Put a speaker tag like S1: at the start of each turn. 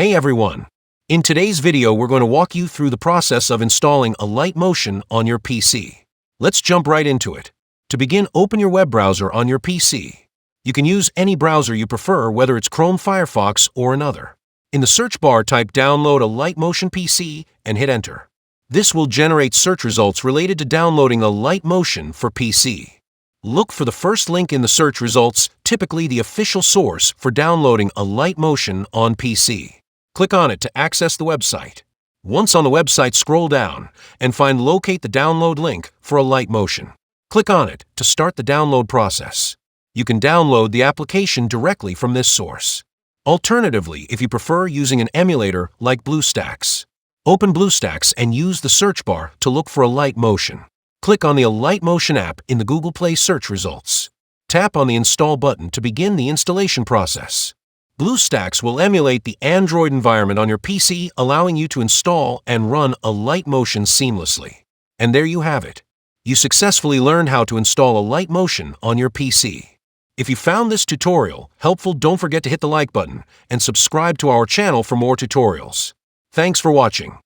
S1: Hey everyone! In today's video, we're going to walk you through the process of installing Alight Motion on your PC. Let's jump right into it. To begin, open your web browser on your PC. You can use any browser you prefer, whether it's Chrome, Firefox, or another. In the search bar, type Download Alight Motion PC and hit Enter. This will generate search results related to downloading Alight Motion for PC. Look for the first link in the search results, typically the official source for downloading Alight Motion on PC. Click on it to access the website. Once on the website, scroll down and find Locate the download link for Alight Motion. Click on it to start the download process. You can download the application directly from this source. Alternatively, if you prefer using an emulator like BlueStacks, open BlueStacks and use the search bar to look for Alight Motion. Click on the Alight Motion app in the Google Play search results. Tap on the Install button to begin the installation process. BlueStacks will emulate the Android environment on your PC, allowing you to install and run Alight Motion seamlessly. And there you have it. You successfully learned how to install Alight Motion on your PC. If you found this tutorial helpful, don't forget to hit the like button and subscribe to our channel for more tutorials. Thanks for watching.